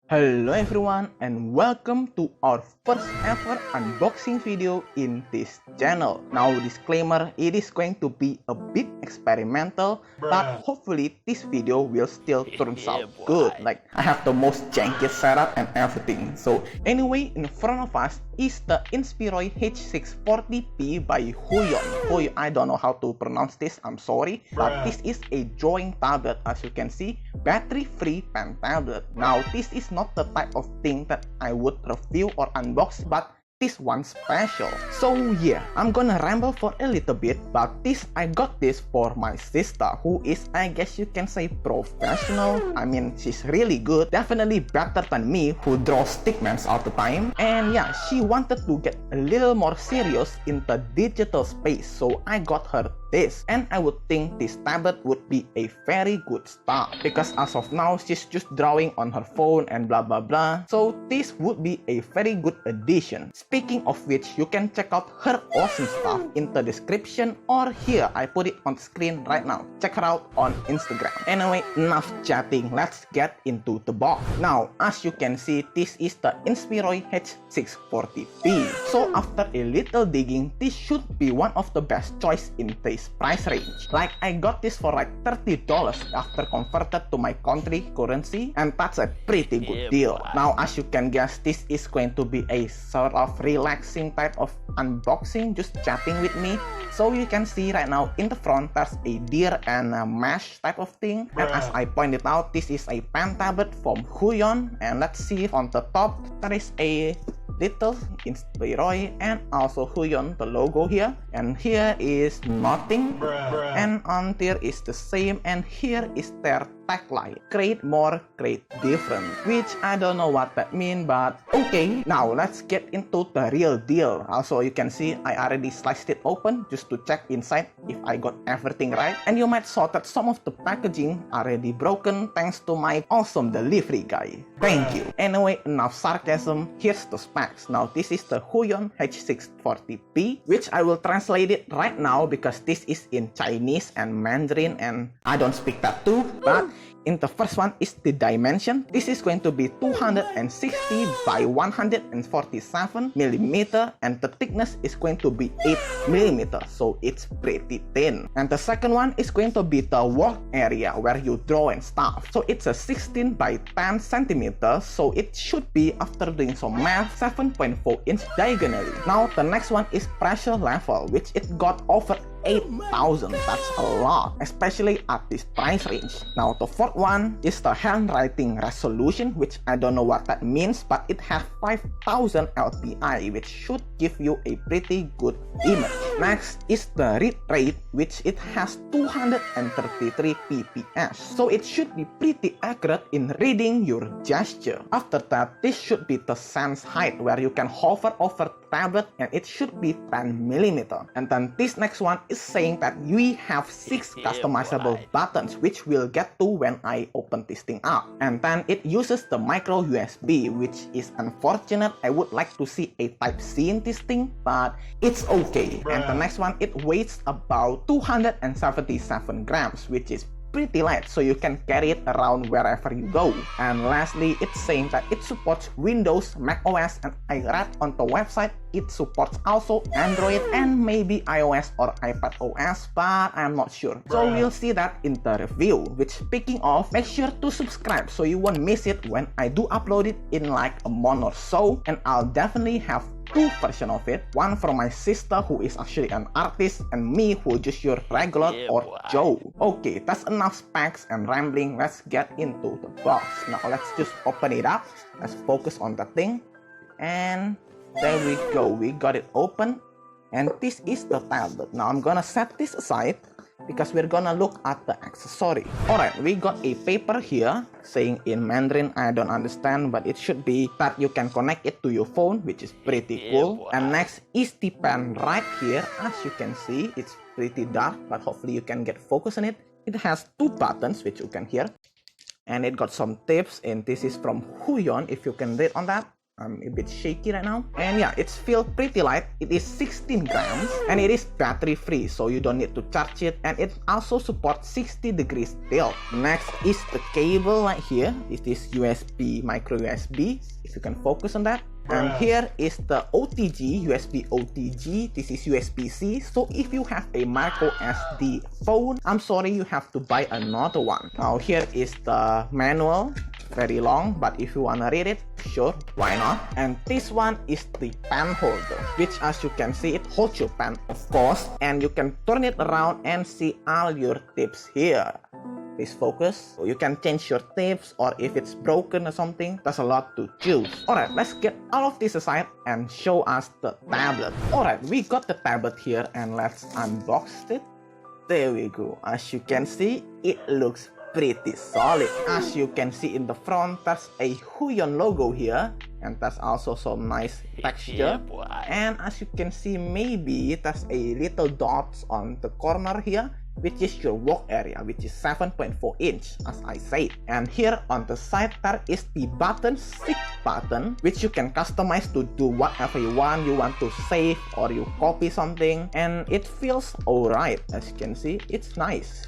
Hello everyone and welcome to our first ever unboxing video in this channel. Now disclaimer, it is going to be a bit experimental, but hopefully this video will still turns out good. Like I have the most janky setup and everything. So anyway, in front of us is the Inspiroy H640P by Huion. I don't know how to pronounce this, I'm sorry. But this is a drawing tablet, as you can see, battery-free pen tablet. Now this is not the type of thing that I would review or unbox, but this one special. So yeah, I'm gonna ramble for a little bit, but I got this for my sister, who is, I guess you can say, professional. I mean, she's really good, definitely better than me, who draws stickmans all the time. And yeah, she wanted to get a little more serious in the digital space, so I got her this, and I would think this tablet would be a very good start, because as of now she's just drawing on her phone and blah blah blah, so this would be a very good addition. Speaking of which, you can check out her awesome stuff in the description, or here I put it on the screen right now. Check her out on Instagram. Anyway, enough chatting, let's get into the box. Now as you can see, this is the Inspiroy H640P. So after a little digging, this should be one of the best choice in this price range. Like I got this for like $30 after converted to my country currency, and that's a pretty good deal. Now as you can guess, this is going to be a sort of relaxing type of unboxing, just chatting with me. So you can see right now in the front there's a deer and a mesh type of thing, and as I pointed out, this is a pen tablet from Huion. And let's see, on the top there is a little Inspiroy and also Huion, the logo here, and here is nothing, and on there is the same, and here is their tagline: create more, create different, which I don't know what that means, but okay. Now let's get into the real deal. Also you can see I already sliced it open just to check inside if I got everything right, and you might saw that some of the packaging already broken thanks to my awesome delivery guy. Thank you. Anyway, enough sarcasm, here's the specs. Now this is the Huion H640P, which I will translate it right now because this is in Chinese and Mandarin and I don't speak that too. But in the first one is the dimension. This is going to be 260 by 147 millimeter, and the thickness is going to be 8 millimeter, so it's pretty thin. And the second one is going to be the work area where you draw and stuff. So it's a 16 by 10 centimeters, so it should be, after doing some math, 7.4 inch diagonally. Now the next one is pressure level, which it got over 8,000. That's a lot, especially at this price range. Now the fourth one is the handwriting resolution, which I don't know what that means, but it has 5,000 LPI, which should give you a pretty good image. Next is the read rate, which it has 233 pps, so it should be pretty accurate in reading your gesture. After that, this should be the sense height, where you can hover over tablet, and it should be 10 millimeter. And then this next one is saying that we have 6 customizable buttons, which we'll get to when I open this thing up. And then it uses the micro USB, which is unfortunate. I would like to see a Type-C in this thing, but it's okay. And the next one, it weighs about 277 grams, which is pretty light, so you can carry it around wherever you go. And lastly, it's saying that it supports Windows, Mac OS, and I read on the website it supports also Android and maybe iOS or iPad OS, but I'm not sure. So we'll see that in the review. Which, speaking of, make sure to subscribe so you won't miss it when I do upload it in like a month or so. And I'll definitely have 2 versions of it, one from my sister who is actually an artist, and me who just your regular or Joe. Okay, that's enough specs and rambling. Let's get into the box. Now let's just open it up. Let's focus on the thing, and there we go, we got it open, and this is the tablet. Now I'm gonna set this aside because we're gonna look at the accessory. Alright, we got a paper here saying in Mandarin, I don't understand, but it should be that you can connect it to your phone, which is pretty cool. And next is the pen right here. As you can see, it's pretty dark, but hopefully you can get focus on it. It has 2 buttons, which you can hear, and it got some tips, and this is from Huion, if you can read on that. I'm a bit shaky right now. And yeah, it's feel pretty light. It is 16 grams and it is battery free, so you don't need to charge it, and it also supports 60 degrees tilt. Next is the cable right here. It is USB, micro USB, if you can focus on that. And here is the OTG, USB OTG. This is USB-C. So if you have a micro SD phone, I'm sorry, you have to buy another one. Now here is the manual. Very long, but if you wanna read it, sure, why not? And this one is the pen holder, which as you can see, it holds your pen, of course, and you can turn it around and see all your tips here. Please focus. So you can change your tips, or if it's broken or something, there's a lot to choose. Alright, let's get all of this aside and show us the tablet. Alright, we got the tablet here and let's unbox it. There we go. As you can see, it looks pretty solid. As you can see in the front, there's a Huion logo here, and there's also some nice texture. And as you can see, maybe there's a little dots on the corner here, which is your work area, which is 7.4 inch, as I said. And here on the side, there is the button, 6 button, which you can customize to do whatever you want. You want to save or you copy something, and it feels alright. As you can see, it's nice.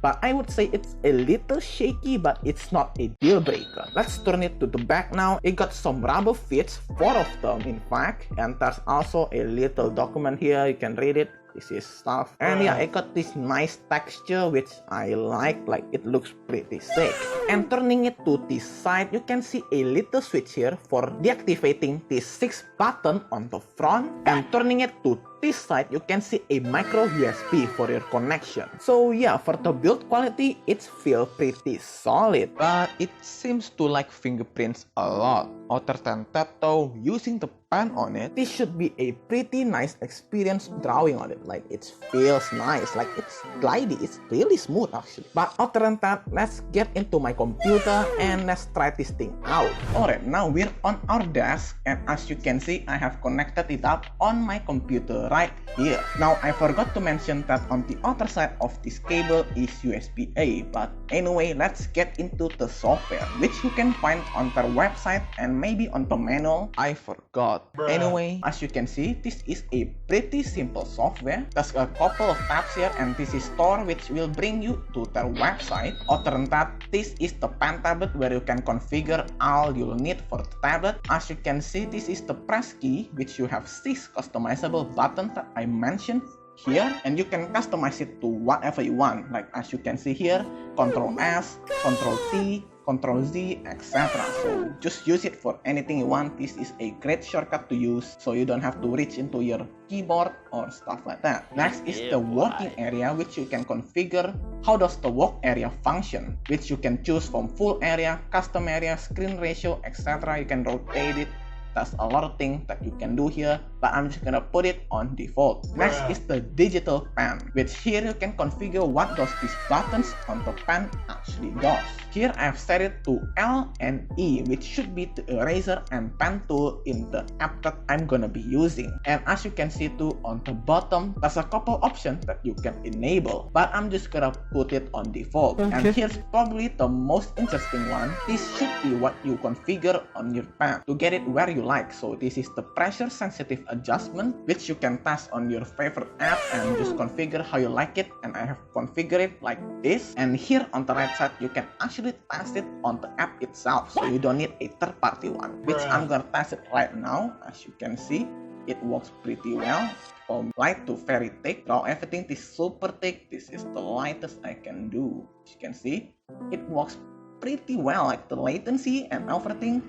But I would say it's a little shaky, but it's not a deal breaker. Let's turn it to the back now. It got some rubber fits, 4 of them in fact. And there's also a little document here, you can read it. This is stuff. And yeah, it got this nice texture which I like it looks pretty sick. And turning it to this side, you can see a little switch here for deactivating this 6 button on the front. And turning it to this side, you can see a micro USB for your connection. So yeah, for the build quality, it feels pretty solid. But it seems to like fingerprints a lot. Other than that though, using the pen on it, this should be a pretty nice experience drawing on it. Like it feels nice, like it's glidey, it's really smooth actually. But other than that, let's get into my computer and let's try this thing out. Alright, now we're on our desk, and as you can see, I have connected it up on my computer right here. Now I forgot to mention that on the other side of this cable is USB-A, but anyway, let's get into the software, which you can find on their website and maybe on the manual. I forgot. Anyway, as you can see, this is a pretty simple software. There's a couple of tabs here, and this is store, which will bring you to their website. Other than that, this is the pen tablet where you can configure all you'll need for the tablet. As you can see, this is the press key, which you have 6 customizable buttons that I mentioned here, and you can customize it to whatever you want. Like as you can see here, Ctrl S, Ctrl T, Ctrl Z, etc. So just use it for anything you want. This is a great shortcut to use, so you don't have to reach into your keyboard or stuff like that. Next is the working area, which you can configure. How does the work area function, which you can choose from full area, custom area, screen ratio, etc. You can rotate it. There's a lot of things that you can do here, but I'm just gonna put it on default. Next is the digital pen, which here you can configure what does these buttons on the pen actually does. Here I've set it to L and E, which should be the eraser and pen tool in the app that I'm gonna be using. And as you can see too, on the bottom, there's a couple options that you can enable, but I'm just gonna put it on default. And here's probably the most interesting one. This should be what you configure on your pen to get it where you like. So this is the pressure sensitive adjustment, which you can test on your favorite app and just configure how you like it. And I have configured it like this. And here on the right side, you can actually test it on the app itself, so you don't need a third-party one, which I'm gonna test it right now. As you can see, it works pretty well. From light to very thick, draw everything is super thick. This is the lightest I can do. As you can see, it works pretty well. Like the latency and everything,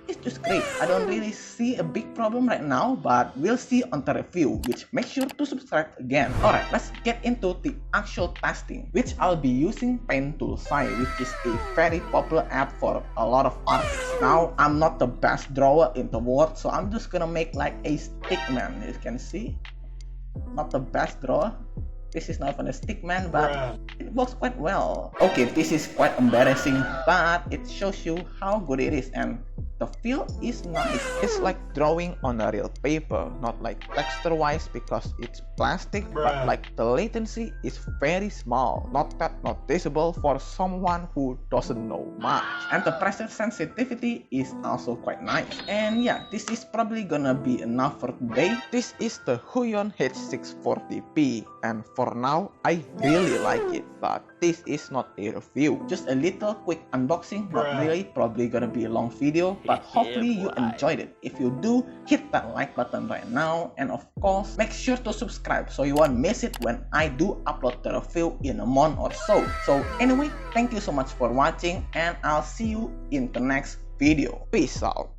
it's just great. I don't really see a big problem right now, but we'll see on the review, which make sure to subscribe again. Alright, let's get into the actual testing, which I'll be using Pen Tool Sai, which is a very popular app for a lot of artists. Now, I'm not the best drawer in the world, so I'm just gonna make like a stickman. As you can see, not the best drawer. This is not even a stickman, but it works quite well. Okay, this is quite embarrassing, but it shows you how good it is. And The feel is nice. It's like drawing on a real paper, not like texture-wise because it's plastic, but like the latency is very small, not that noticeable for someone who doesn't know much. And the pressure sensitivity is also quite nice. And yeah, this is probably gonna be enough for today. This is the Huion H640P, and for now, I really like it, but this is not a review. Just a little quick unboxing, not really, probably gonna be a long video, but hopefully you enjoyed it. If you do, hit that like button right now, and of course, make sure to subscribe so you won't miss it when I do upload the review in a month or so. So anyway, thank you so much for watching, and I'll see you in the next video. Peace out.